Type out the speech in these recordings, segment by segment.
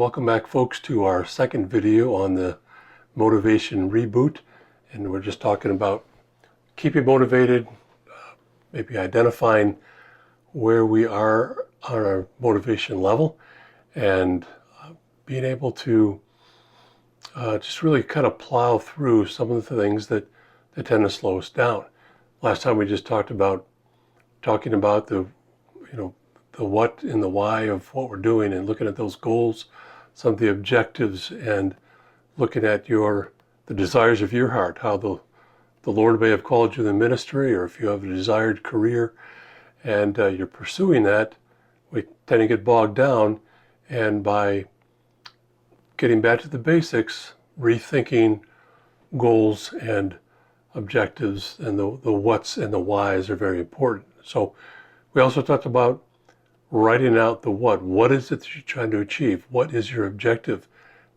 welcome back, folks, to our second video on the motivation reboot. And we're just talking about keeping motivated, maybe identifying where we are on our motivation level, and being able to just really kind of plow through some of the things that tend to slow us down. Last time we just talking about the what and the why of what we're doing, and looking at those goals, some of the objectives, and looking at the desires of your heart, how the Lord may have called you to the ministry, or if you have a desired career and you're pursuing that. We tend to get bogged down, and by getting back to the basics, rethinking goals and objectives, and the what's and the whys are very important. So we also talked about writing out the what. What is it that you're trying to achieve? What is your objective?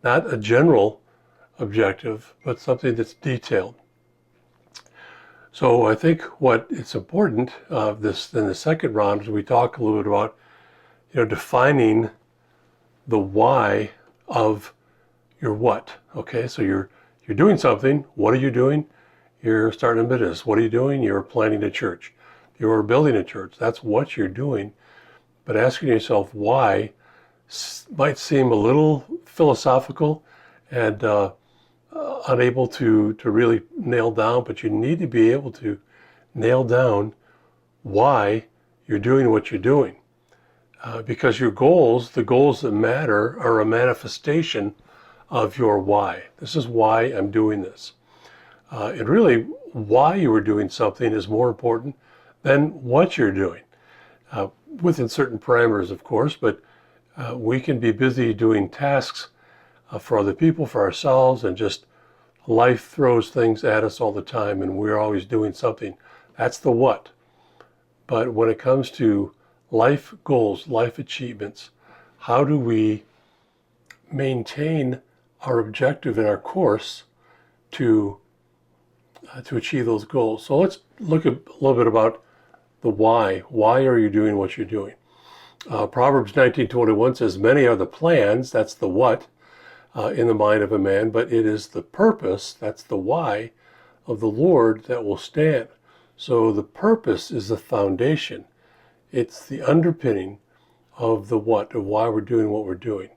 Not a general objective, but something that's detailed. So I think what it's important in the second round is we talk a little bit about defining the why of your what. Okay, so you're doing something. What are you doing? You're starting a business. What are you doing? You're planting a church. You're building a church. That's what you're doing. But asking yourself why might seem a little philosophical and unable to really nail down, but you need to be able to nail down why you're doing what you're doing. Because your goals, the goals that matter, are a manifestation of your why. This is why I'm doing this. And really, why you are doing something is more important than what you're doing. Within certain parameters, of course, but we can be busy doing tasks for other people, for ourselves, and just life throws things at us all the time, and we're always doing something. That's the what. But when it comes to life goals, life achievements, how do we maintain our objective in our course to achieve those goals? So let's look a little bit about the why. Why are you doing what you're doing? Proverbs 19:21 says, many are the plans, that's the what, in the mind of a man, but it is the purpose, that's the why, of the Lord that will stand. So the purpose is the foundation. It's the underpinning of the what, of why we're doing what we're doing.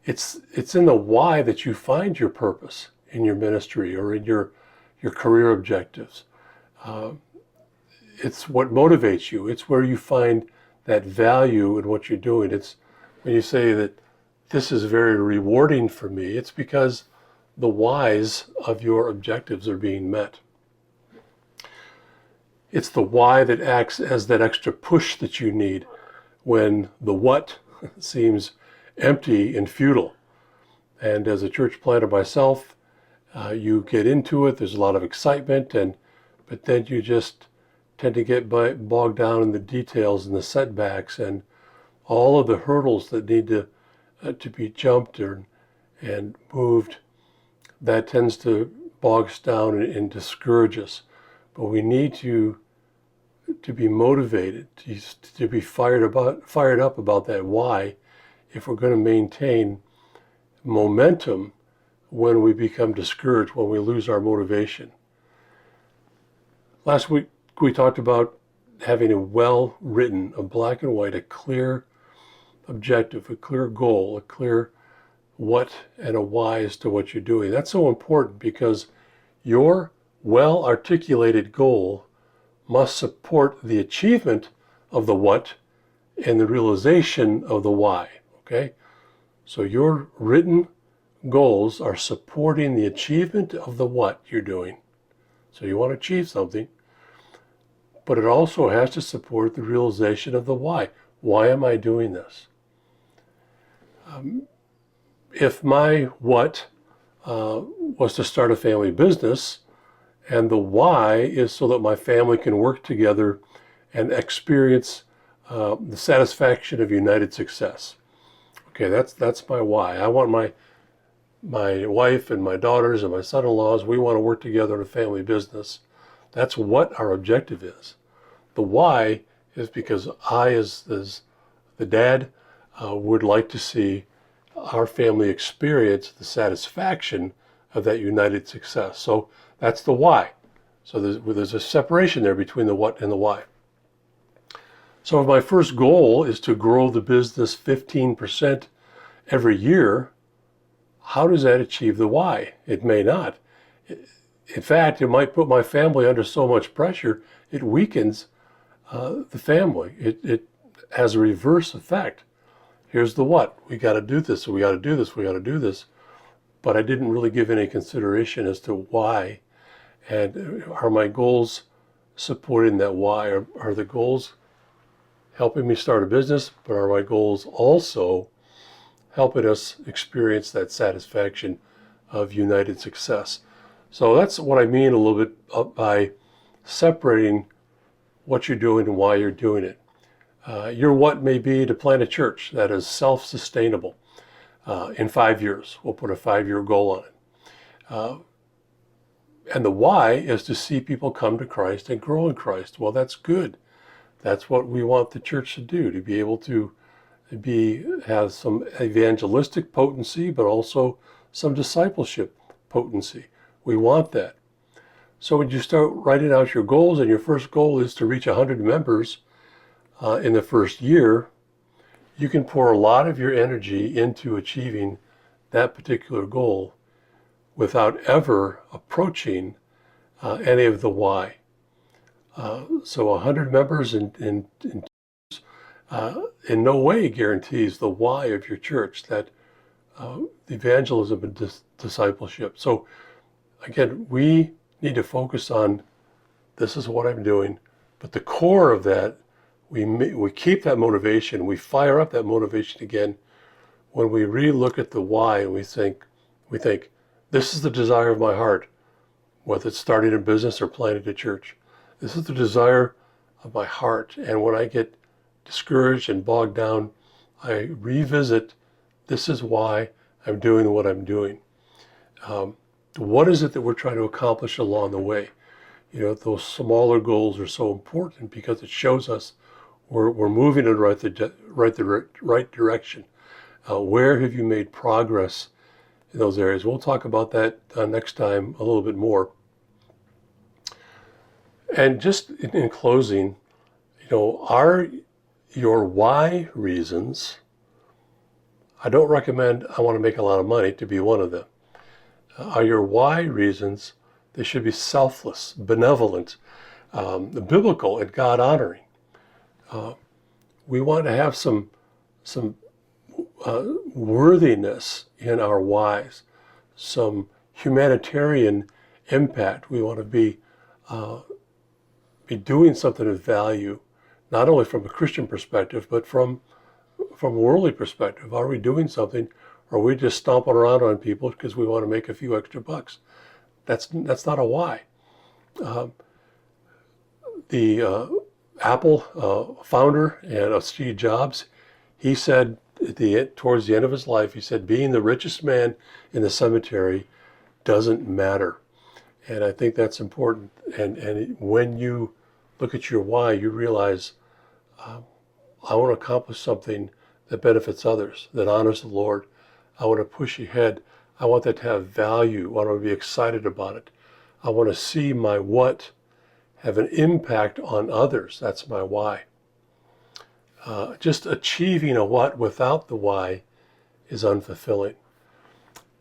It's in the why that you find your purpose in your ministry or in your career objectives. It's what motivates you. It's where you find that value in what you're doing. It's when you say that this is very rewarding for me, it's because the whys of your objectives are being met. It's the why that acts as that extra push that you need when the what seems empty and futile. And as a church planter myself, you get into it, there's a lot of excitement, but then you just tend to get bogged down in the details and the setbacks and all of the hurdles that need to be jumped and moved. That tends to bog us down and discourage us. But we need to be motivated, to be fired up about that why, if we're going to maintain momentum when we become discouraged, when we lose our motivation. Last week, we talked about having a well-written, a black and white, a clear objective, a clear goal, a clear what and a why as to what you're doing. That's so important because your well-articulated goal must support the achievement of the what and the realization of the why, okay? So your written goals are supporting the achievement of the what you're doing. So you want to achieve something, but it also has to support the realization of the why. Why am I doing this? If my what was to start a family business, and the why is so that my family can work together and experience the satisfaction of united success. Okay, that's my why. I want my wife and my daughters and my son-in-laws, we want to work together in a family business. That's what our objective is. The why is because I, as the dad, would like to see our family experience the satisfaction of that united success. So that's the why. So there's a separation there between the what and the why. So if my first goal is to grow the business 15% every year, how does that achieve the why? It may not. In fact, it might put my family under so much pressure, it weakens the family. It has a reverse effect. Here's the what. We got to do this, we got to do this, we got to do this. But I didn't really give any consideration as to why. And are my goals supporting that why? Are the goals helping me start a business, but are my goals also helping us experience that satisfaction of united success? So that's what I mean a little bit by separating what you're doing and why you're doing it. Your what may be to plant a church that is self-sustainable in 5 years. We'll put a 5-year goal on it. And the why is to see people come to Christ and grow in Christ. Well, that's good. That's what we want the church to do, to be able to have some evangelistic potency, but also some discipleship potency. We want that. So when you start writing out your goals, and your first goal is to reach 100 members in the first year, you can pour a lot of your energy into achieving that particular goal without ever approaching any of the why. So 100 members in no way guarantees the why of your church, that evangelism and discipleship. So again, we need to focus on, this is what I'm doing, but the core of that, we keep that motivation, we fire up that motivation again when we re-look at the why and we think, this is the desire of my heart, whether it's starting a business or planting a church. This is the desire of my heart. And when I get discouraged and bogged down, I revisit, this is why I'm doing what I'm doing. What is it that we're trying to accomplish along the way? You know, those smaller goals are so important because it shows us we're moving in the right direction. Where have you made progress in those areas? We'll talk about that next time a little bit more. And just in closing, you know, are your why reasons, I don't recommend I want to make a lot of money to be one of them. Are your why reasons, they should be selfless, benevolent, biblical, and God honoring. We want to have some worthiness in our whys, some humanitarian impact. We want to be doing something of value, not only from a Christian perspective, but from a worldly perspective. Are we doing something, or are we just stomping around on people because we want to make a few extra bucks? That's not a why. The Apple founder and Steve Jobs, he said towards the end of his life, he said, being the richest man in the cemetery doesn't matter. And I think that's important. And when you look at your why, you realize, I want to accomplish something that benefits others, that honors the Lord. I want to push ahead. I want that to have value. I want to be excited about it. I want to see my what have an impact on others. That's my why. Just achieving a what without the why is unfulfilling.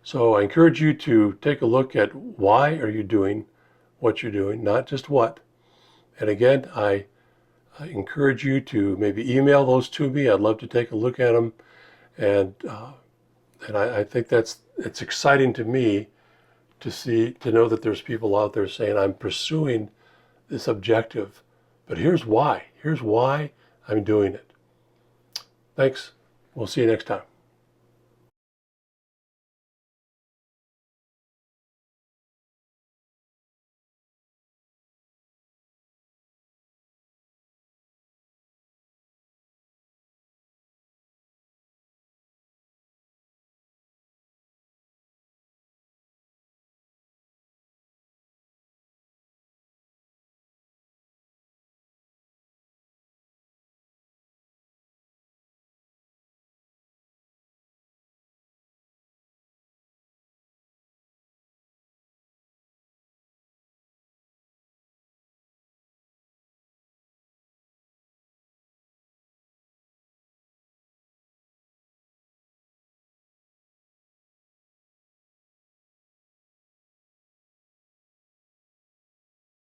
So I encourage you to take a look at why are you doing what you're doing, not just what. And again, I encourage you to maybe email those to me. I'd love to take a look at them. And I think it's exciting to me to know that there's people out there saying, I'm pursuing this objective, but here's why. Here's why I'm doing it. Thanks. We'll see you next time.